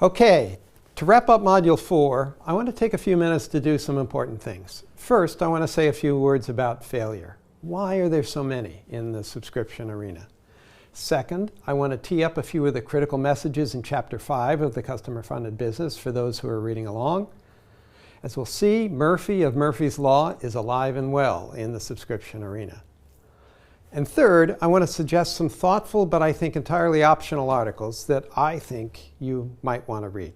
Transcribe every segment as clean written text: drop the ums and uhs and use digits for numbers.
Okay, to wrap up Module 4, I want to take a few minutes to do some important things. First, I want to say a few words about failure. Why are there so many in the subscription arena? Second, I want to tee up a few of the critical messages in Chapter 5 of the Customer-Funded Business for those who are reading along. As we'll see, Murphy of Murphy's Law is alive and well in the subscription arena. And third, I want to suggest some thoughtful but I think entirely optional articles that I think you might want to read.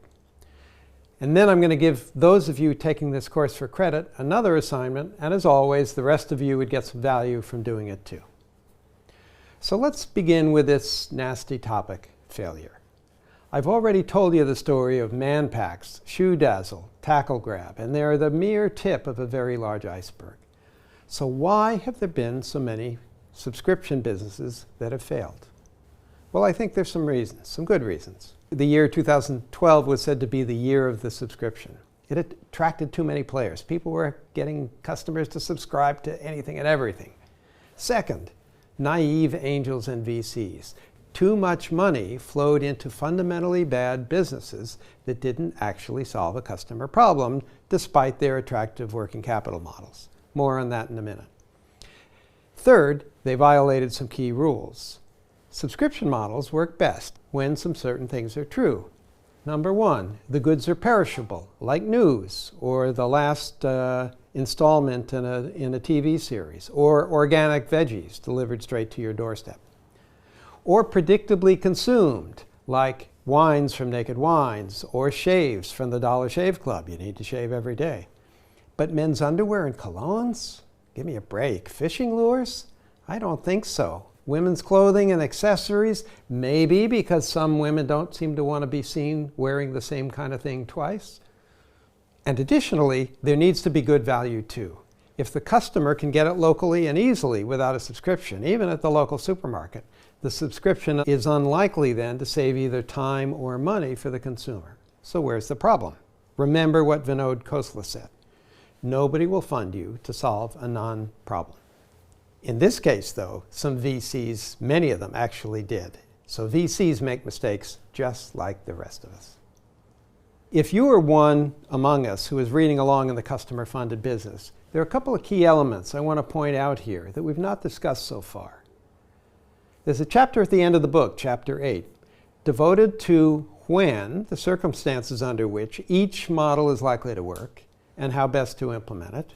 And then I'm going to give those of you taking this course for credit another assignment, and as always, the rest of you would get some value from doing it too. So let's begin with this nasty topic, failure. I've already told you the story of Manpax, Shoe Dazzle, Tackle Grab, and they're the mere tip of a very large iceberg. So why have there been so many subscription businesses that have failed? Well, I think there's some reasons, some good reasons. The year 2012 was said to be the year of the subscription. It attracted too many players. People were getting customers to subscribe to anything and everything. Second, naive angels and VCs. Too much money flowed into fundamentally bad businesses that didn't actually solve a customer problem, despite their attractive working capital models. More on that in a minute. Third, they violated some key rules. Subscription models work best when some certain things are true. Number one, the goods are perishable, like news, or the last installment in a TV series, or organic veggies delivered straight to your doorstep. Or predictably consumed, like wines from Naked Wines, or shaves from the Dollar Shave Club. You need to shave every day. But men's underwear and colognes? Give me a break. Fishing lures? I don't think so. Women's clothing and accessories? Maybe, because some women don't seem to want to be seen wearing the same kind of thing twice. And additionally, there needs to be good value too. If the customer can get it locally and easily without a subscription, even at the local supermarket, the subscription is unlikely then to save either time or money for the consumer. So where's the problem? Remember what Vinod Khosla said. Nobody will fund you to solve a non-problem. In this case, though, some VCs, many of them actually did. So VCs make mistakes just like the rest of us. If you are one among us who is reading along in the customer-funded business, there are a couple of key elements I want to point out here that we've not discussed so far. There's a chapter at the end of the book, Chapter 8, devoted to when, the circumstances under which each model is likely to work, and how best to implement it,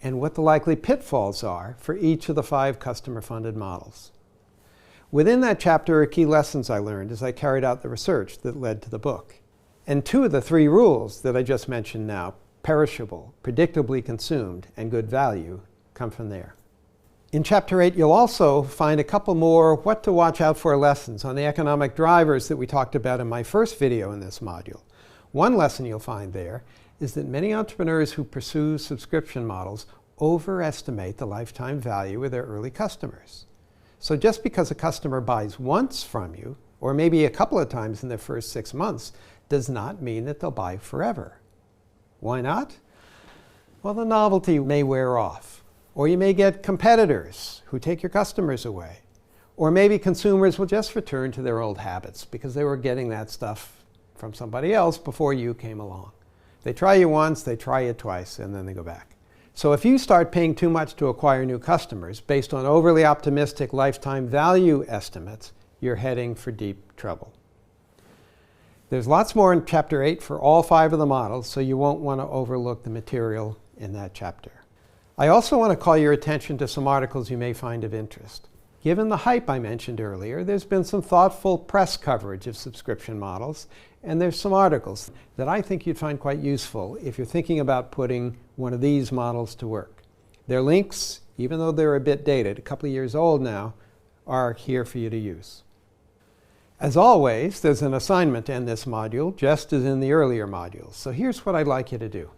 and what the likely pitfalls are for each of the 5 customer-funded models. Within that chapter are key lessons I learned as I carried out the research that led to the book. And 2 of the 3 rules that I just mentioned now, perishable, predictably consumed, and good value, come from there. In Chapter 8, you'll also find a couple more what to watch out for lessons on the economic drivers that we talked about in my first video in this module. One lesson you'll find there is that many entrepreneurs who pursue subscription models overestimate the lifetime value of their early customers. So just because a customer buys once from you, or maybe a couple of times in their first 6 months, does not mean that they'll buy forever. Why not? Well, the novelty may wear off. Or you may get competitors who take your customers away. Or maybe consumers will just return to their old habits because they were getting that stuff from somebody else before you came along. They try you once, they try you twice, and then they go back. So if you start paying too much to acquire new customers based on overly optimistic lifetime value estimates, you're heading for deep trouble. There's lots more in Chapter 8 for all 5 of the models, so you won't want to overlook the material in that chapter. I also want to call your attention to some articles you may find of interest. Given the hype I mentioned earlier, there's been some thoughtful press coverage of subscription models, and there's some articles that I think you'd find quite useful if you're thinking about putting one of these models to work. Their links, even though they're a bit dated, a couple of years old now, are here for you to use. As always, there's an assignment to end this module, just as in the earlier modules. So here's what I'd like you to do.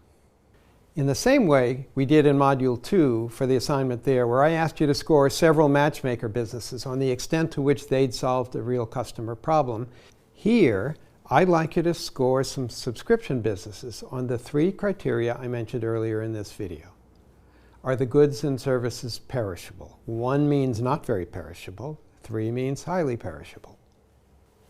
In the same way we did in Module 2 for the assignment there, where I asked you to score several matchmaker businesses on the extent to which they'd solved a real customer problem, here I'd like you to score some subscription businesses on the 3 criteria I mentioned earlier in this video. Are the goods and services perishable? 1 means not very perishable. 3 means highly perishable.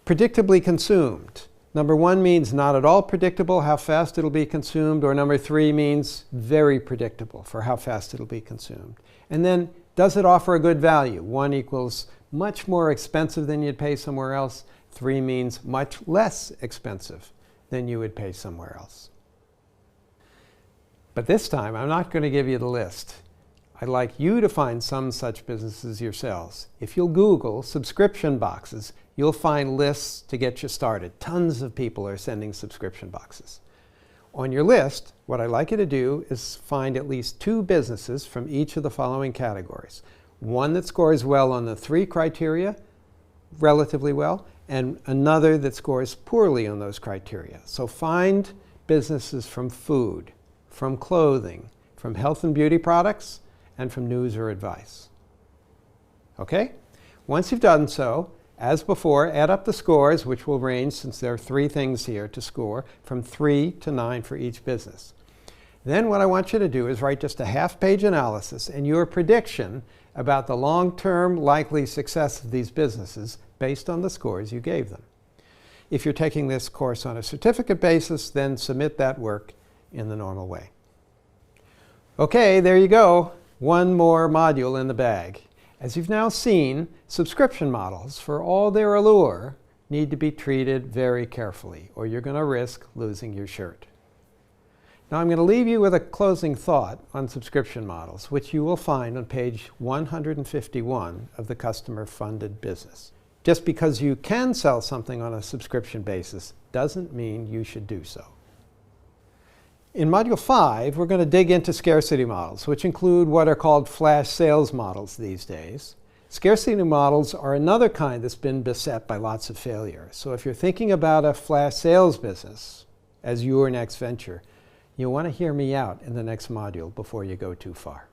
Predictably consumed. Number 1 means not at all predictable, how fast it'll be consumed, or number 3 means very predictable for how fast it'll be consumed. And then, does it offer a good value? 1 equals much more expensive than you'd pay somewhere else. 3 means much less expensive than you would pay somewhere else. But this time, I'm not going to give you the list. I'd like you to find some such businesses yourselves. If you'll Google subscription boxes, you'll find lists to get you started. Tons of people are sending subscription boxes. On your list, what I'd like you to do is find at least 2 businesses from each of the following categories. 1 that scores well on the 3 criteria, relatively well, and another that scores poorly on those criteria. So find businesses from food, from clothing, from health and beauty products, and from news or advice. Okay? Once you've done so, as before, add up the scores, which will range, since there are 3 things here to score, from 3 to 9 for each business. Then what I want you to do is write just a half-page analysis and your prediction about the long-term likely success of these businesses based on the scores you gave them. If you're taking this course on a certificate basis, then submit that work in the normal way. Okay, there you go. 1 more module in the bag. As you've now seen, subscription models, for all their allure, need to be treated very carefully, or you're going to risk losing your shirt. Now I'm going to leave you with a closing thought on subscription models, which you will find on page 151 of the Customer Funded Business. Just because you can sell something on a subscription basis doesn't mean you should do so. In Module 5, we're going to dig into scarcity models, which include what are called flash sales models these days. Scarcity models are another kind that's been beset by lots of failure. So if you're thinking about a flash sales business as your next venture, you'll want to hear me out in the next module before you go too far.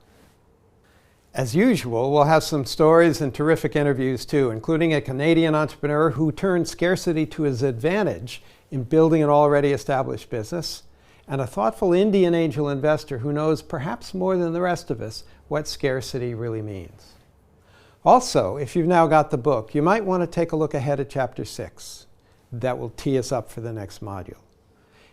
As usual, we'll have some stories and terrific interviews too, including a Canadian entrepreneur who turned scarcity to his advantage in building an already established business, and a thoughtful Indian angel investor who knows perhaps more than the rest of us what scarcity really means. Also, if you've now got the book, you might want to take a look ahead at Chapter 6. That will tee us up for the next module.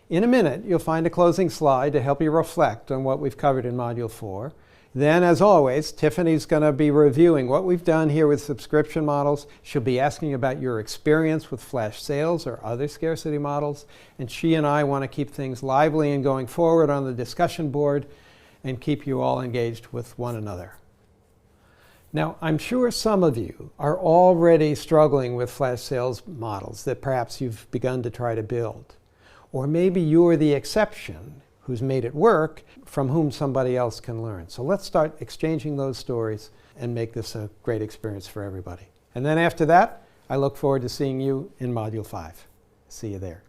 In a minute, you'll find a closing slide to help you reflect on what we've covered in Module 4. Then, as always, Tiffany's going to be reviewing what we've done here with subscription models. She'll be asking about your experience with flash sales or other scarcity models. And she and I want to keep things lively and going forward on the discussion board and keep you all engaged with one another. Now, I'm sure some of you are already struggling with flash sales models that perhaps you've begun to try to build. Or maybe you're the exception who's made it work, from whom somebody else can learn. So let's start exchanging those stories and make this a great experience for everybody. And then after that, I look forward to seeing you in Module 5. See you there.